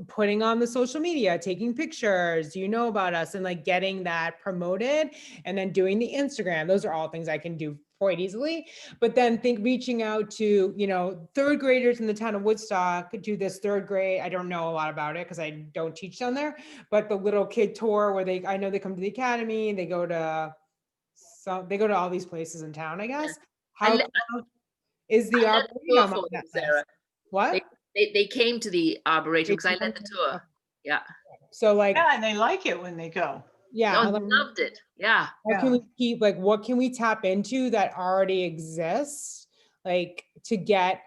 putting on the social media, taking pictures, about us, and like getting that promoted, and then doing the Instagram. Those are all things I can do quite easily. But then reaching out to, third graders in the town of Woodstock, do this third grade. I don't know a lot about it because I don't teach down there, but the little kid tour where I know they come to the academy, they go to all these places in town, I guess. How is the Arboretum on that Sarah? What? They came to the Arboretum because I led the tour. Yeah. So and they like it when they go. Yeah, I loved it. Yeah. What can we keep? What can we tap into that already exists? To get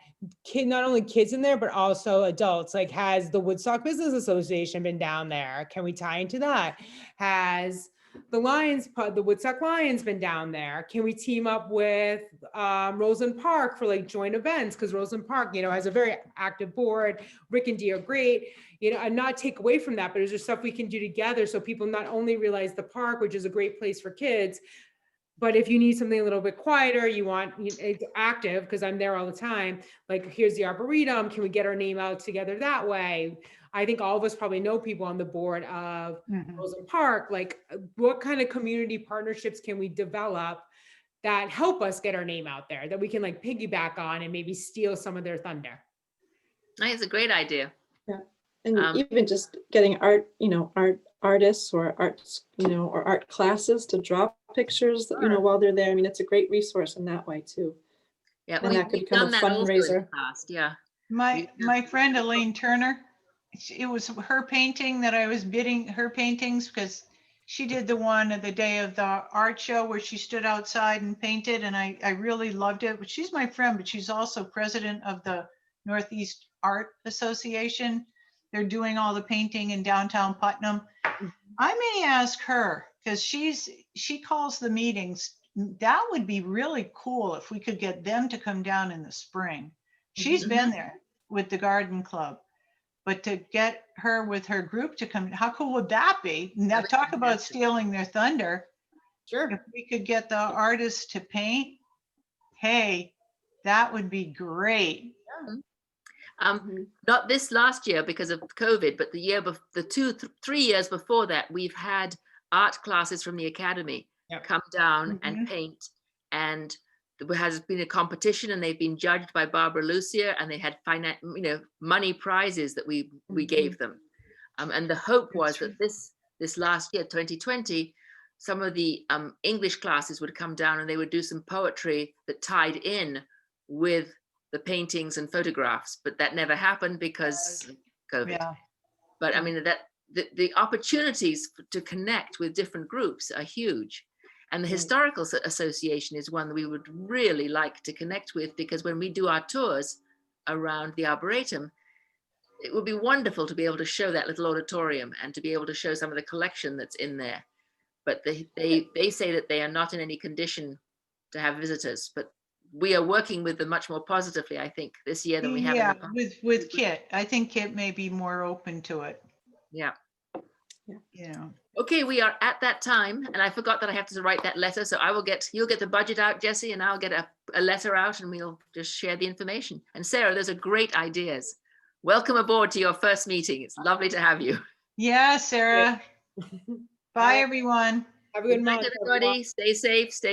not only kids in there, but also adults. Has the Woodstock Business Association been down there? Can we tie into that? Has the Woodstock Lions been down there? Can we team up with Roseland Park for joint events? Because Roseland Park, has a very active board. Rick and Dee are great. And not take away from that, but is there stuff we can do together so people not only realize the park, which is a great place for kids, but if you need something a little bit quieter, you want it's active, because I'm there all the time. Here's the Arboretum. Can we get our name out together that way? I think all of us probably know people on the board of Roseland Park. What kind of community partnerships can we develop that help us get our name out there, that we can piggyback on and maybe steal some of their thunder? I think it's a great idea. Yeah. And even just getting artists or arts, or art classes to draw pictures, while they're there. I mean, it's a great resource in that way too. Yeah, and that could become a fundraiser. Yeah. My friend Elaine Turner, it was her painting that I was bidding her paintings, because she did the one of the day of the art show where she stood outside and painted, and I really loved it. But she's my friend, but she's also president of the Northeast Art Association. They're doing all the painting in downtown Putnam. I may ask her, because she calls the meetings. That would be really cool if we could get them to come down in the spring. She's been there with the garden club, but to get her with her group to come, how cool would that be? Now talk about stealing their thunder. Sure. If we could get the artists to paint, hey, that would be great. Not this last year because of COVID, but the year, the 3 years before that, we've had art classes from the academy come down and paint, and there has been a competition, and they've been judged by Barbara Lucier, and they had money prizes that we gave them, and the hope was that this last year, 2020, some of the English classes would come down and they would do some poetry that tied in with the paintings and photographs, but that never happened because of COVID. Yeah. But I mean, that the opportunities to connect with different groups are huge. And the Historical Association is one that we would really like to connect with, because when we do our tours around the Arboretum, it would be wonderful to be able to show that little auditorium and to be able to show some of the collection that's in there. But they say that they are not in any condition to have visitors, but we are working with them much more positively, I think, this year than we have. Yeah, with Kit. I think Kit may be more open to it. Yeah. You know. Okay, we are at that time, and I forgot that I have to write that letter. So you'll get the budget out, Jesse, and I'll get a letter out, and we'll just share the information. And Sarah, those are great ideas. Welcome aboard to your first meeting. It's lovely to have you. Yeah, Sarah. Bye, everyone. Have a good Good night, month, everybody. Stay safe. Stay